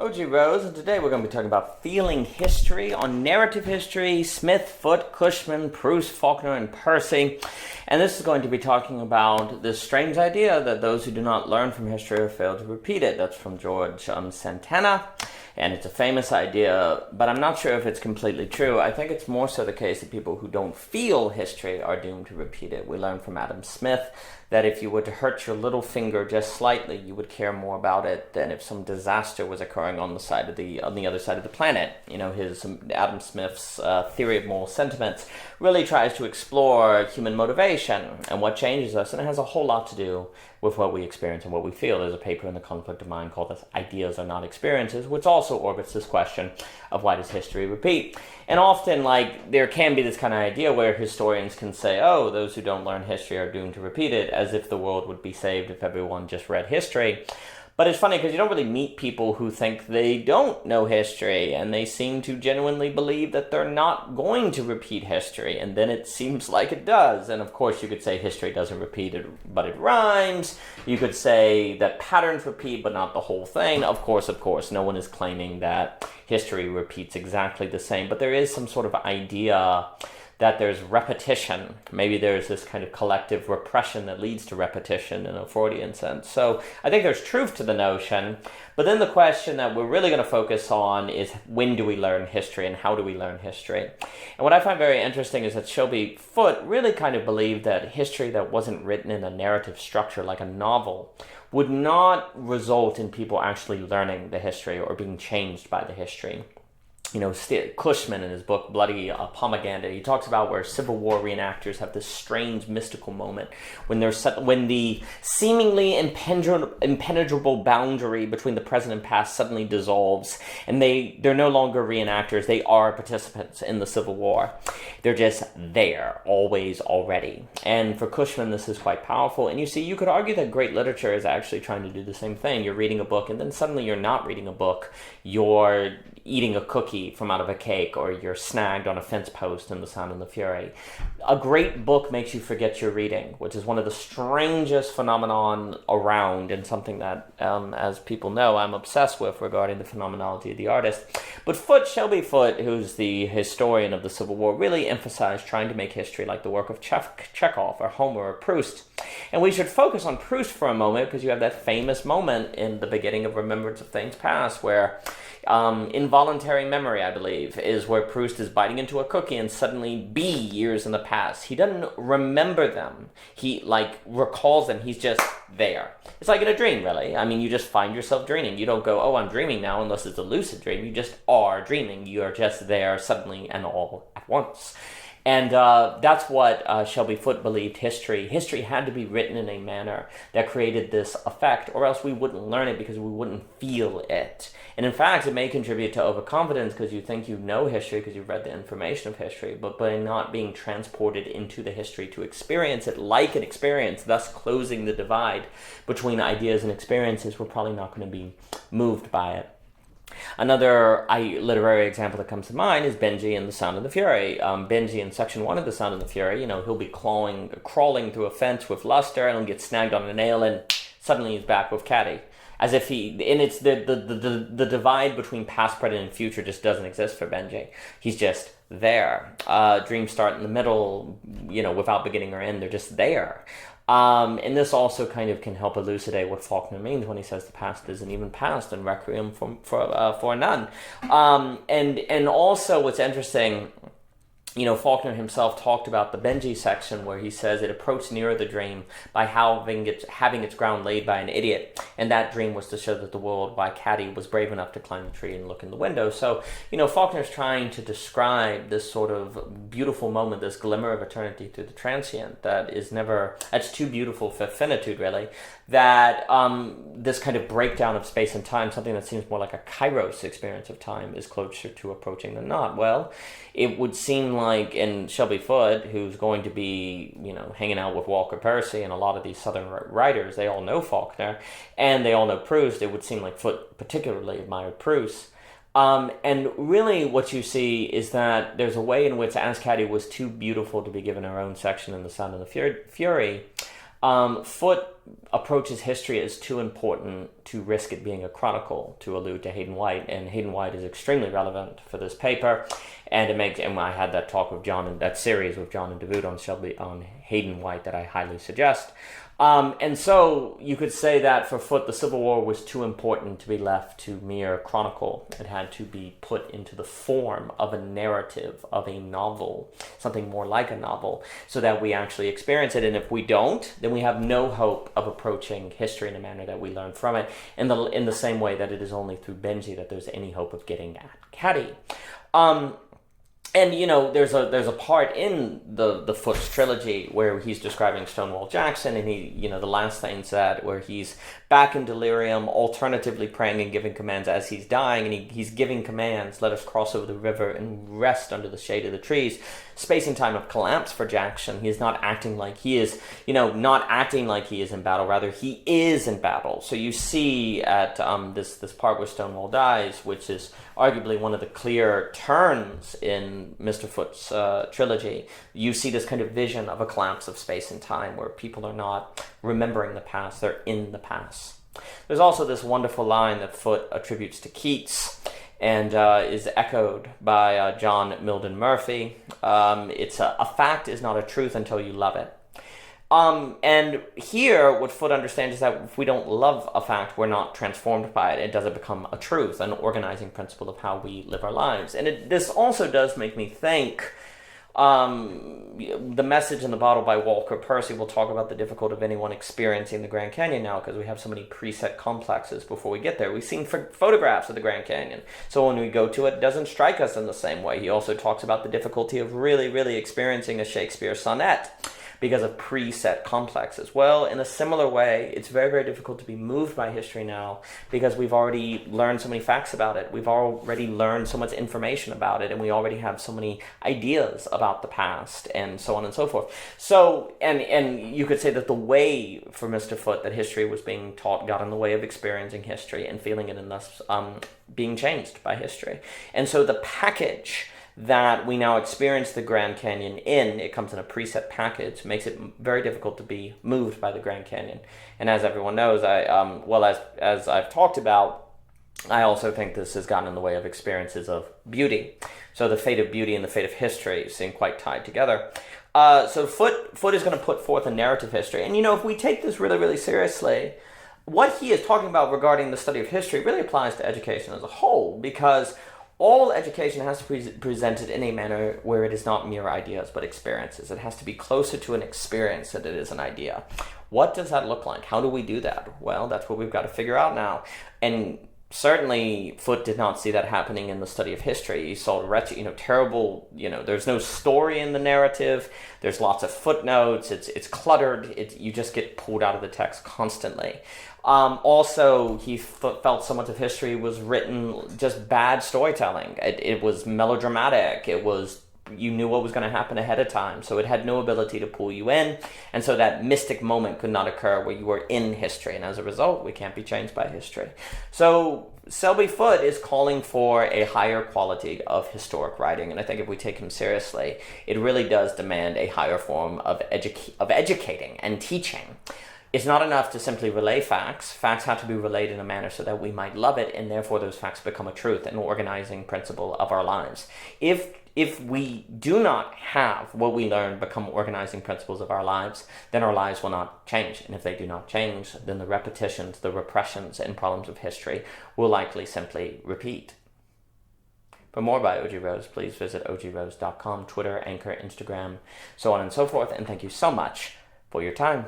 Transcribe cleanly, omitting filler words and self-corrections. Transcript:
OG Rose, and today we're going to be talking about feeling history on narrative history, Smith, Foote, Cushman, Proust, Faulkner, and Percy. And this is going to be talking about this strange idea that those who do not learn from history are failed to repeat it. That's from George Santayana, and it's a famous idea, but I'm not sure if it's completely true. I think it's more so the case that people who don't feel history are doomed to repeat it. We learned from Adam Smith that if you were to hurt your little finger just slightly, you would care more about it than if some disaster was occurring on the other side of the planet. You know, Adam Smith's theory of moral sentiments really tries to explore human motivation and what changes us, and it has a whole lot to do with what we experience and what we feel. There's a paper in the Conflict of Mind called Ideas Are Not Experiences, which also orbits this question of why does history repeat. And often, there can be this kind of idea where historians can say, oh, those who don't learn history are doomed to repeat it, as if the world would be saved if everyone just read history. But it's funny because you don't really meet people who think they don't know history, and they seem to genuinely believe that they're not going to repeat history, and then it seems like it does. And of course you could say history doesn't repeat it, but it rhymes. You could say that patterns repeat, but not the whole thing. Of course, no one is claiming that history repeats exactly the same, but there is some sort of idea that there's repetition. Maybe there's this kind of collective repression that leads to repetition in a Freudian sense. So I think there's truth to the notion, but then the question that we're really going to focus on is when do we learn history and how do we learn history? And what I find very interesting is that Shelby Foote really kind of believed that history that wasn't written in a narrative structure like a novel would not result in people actually learning the history or being changed by the history. You know, Cushman in his book Bloody Pomegranate, he talks about where Civil War reenactors have this strange mystical moment when the seemingly impenetrable boundary between the present and past suddenly dissolves, and they're no longer reenactors, they are participants in the Civil War. They're just there, always, already. And for Cushman, this is quite powerful. And you see, you could argue that great literature is actually trying to do the same thing. You're reading a book, and then suddenly you're not reading a book. You're eating a cookie from out of a cake, or you're snagged on a fence post in The Sound and the Fury. A great book makes you forget you're reading, which is one of the strangest phenomenon around, and something that, as people know, I'm obsessed with regarding the phenomenology of the artist. But Shelby Foote, who's the historian of the Civil War, really emphasized trying to make history like the work of Chekhov or Homer or Proust. And we should focus on Proust for a moment, because you have that famous moment in the beginning of Remembrance of Things Past, where involuntary memory, I believe, is where Proust is biting into a cookie and suddenly years in the past. He doesn't remember them. He recalls them. He's just there. It's like in a dream, really. I mean, you just find yourself dreaming. You don't go, oh, I'm dreaming now, unless it's a lucid dream. You just are dreaming. You are just there suddenly and all at once. And that's what Shelby Foote believed history had to be written in a manner that created this effect, or else we wouldn't learn it because we wouldn't feel it. And in fact, it may contribute to overconfidence because you think you know history because you've read the information of history, but by not being transported into the history to experience it like an experience, thus closing the divide between ideas and experiences, we're probably not going to be moved by it. Another literary example that comes to mind is Benji in The Sound and the Fury. Benji in section 1 of The Sound and the Fury, he'll be crawling through a fence with Luster, and he'll get snagged on a nail, and suddenly he's back with Caddy. As if it's the divide between past, present, and future just doesn't exist for Benji. He's just there. Dreams start in the middle, without beginning or end. They're just there. And this also kind of can help elucidate what Faulkner means when he says the past isn't even past in Requiem for a Nun. And also what's interesting, Faulkner himself talked about the Benji section where he says it approached nearer the dream by having its ground laid by an idiot. And that dream was to show that the world by Caddy was brave enough to climb the tree and look in the window. So, Faulkner's trying to describe this sort of beautiful moment, this glimmer of eternity through the transient that's too beautiful for finitude, really, that this kind of breakdown of space and time, something that seems more like a kairos experience of time, is closer to approaching than not. Well, it would seem like in Shelby Foote, who's going to be, hanging out with Walker Percy and a lot of these Southern writers, they all know Faulkner, and they all know Proust. It would seem like Foote particularly admired Proust. And really what you see is that there's a way in which As Caddy was too beautiful to be given her own section in The Sound and the Fury, Foote approaches history as too important to risk it being a chronicle, to allude to Hayden White, and Hayden White is extremely relevant for this paper, and I had that talk with John, that series with John and Dawood on Hayden White that I highly suggest. And so you could say that for Foote, the Civil War was too important to be left to mere chronicle. It had to be put into the form of a narrative, of a novel, something more like a novel, so that we actually experience it. And if we don't, then we have no hope of approaching history in a manner that we learn from it, in the same way that it is only through Benji that there's any hope of getting at Caddy. And, there's a part in the Foote's trilogy where he's describing Stonewall Jackson, and the last thing said, where he's back in delirium, alternatively praying and giving commands as he's dying, and he's giving commands, let us cross over the river and rest under the shade of the trees. Space and time have collapsed for Jackson. He is not acting like he is, not acting like he is in battle, rather he is in battle. So you see at this part where Stonewall dies, which is arguably one of the clear turns in Mr. Foote's trilogy, you see this kind of vision of a collapse of space and time where people are not remembering the past, they're in the past. There's also this wonderful line that Foote attributes to Keats and is echoed by John Milton Murphy. It's a fact is not a truth until you love it. And here, what Foote understands is that if we don't love a fact, we're not transformed by it. It doesn't become a truth, an organizing principle of how we live our lives. And this also does make me think, The Message in the Bottle by Walker Percy will talk about the difficulty of anyone experiencing the Grand Canyon now, because we have so many preset complexes before we get there. We've seen photographs of the Grand Canyon, so when we go to it, it doesn't strike us in the same way. He also talks about the difficulty of really, really experiencing a Shakespeare sonnet because of preset complexes. Well, in a similar way, it's very, very difficult to be moved by history now because we've already learned so many facts about it. We've already learned so much information about it, and we already have so many ideas about the past, and so on and so forth. So, and you could say that the way for Mr. Foote that history was being taught got in the way of experiencing history and feeling it, and thus being changed by history. And so the package that we now experience the Grand Canyon in, it comes in a preset package, makes it very difficult to be moved by the Grand Canyon. And as everyone knows, as I've talked about, I also think this has gotten in the way of experiences of beauty. So the fate of beauty and the fate of history seem quite tied together. So Foote is going to put forth a narrative history. And if we take this really, really seriously, what he is talking about regarding the study of history really applies to education as a whole, because all education has to be presented in a manner where it is not mere ideas but experiences. It has to be closer to an experience than it is an idea. What does that look like? How do we do that? Well, that's what we've got to figure out now. And certainly Foote did not see that happening in the study of history. He saw terrible, there's no story in the narrative. There's lots of footnotes. It's cluttered. You just get pulled out of the text constantly. Also, he felt so much of history was written just bad storytelling. It was melodramatic. You knew what was going to happen ahead of time, so it had no ability to pull you in, and so that mystic moment could not occur where you were in history, and as a result, we can't be changed by history. So Selby Foote is calling for a higher quality of historic writing, and I think if we take him seriously, it really does demand a higher form of educating and teaching. It's not enough to simply relay facts. Facts have to be relayed in a manner so that we might love it, and therefore those facts become a truth, an organizing principle of our lives. If we do not have what we learn become organizing principles of our lives, then our lives will not change. And if they do not change, then the repetitions, the repressions, and problems of history will likely simply repeat. For more by O.G. Rose, please visit ogrose.com, Twitter, Anchor, Instagram, so on and so forth. And thank you so much for your time.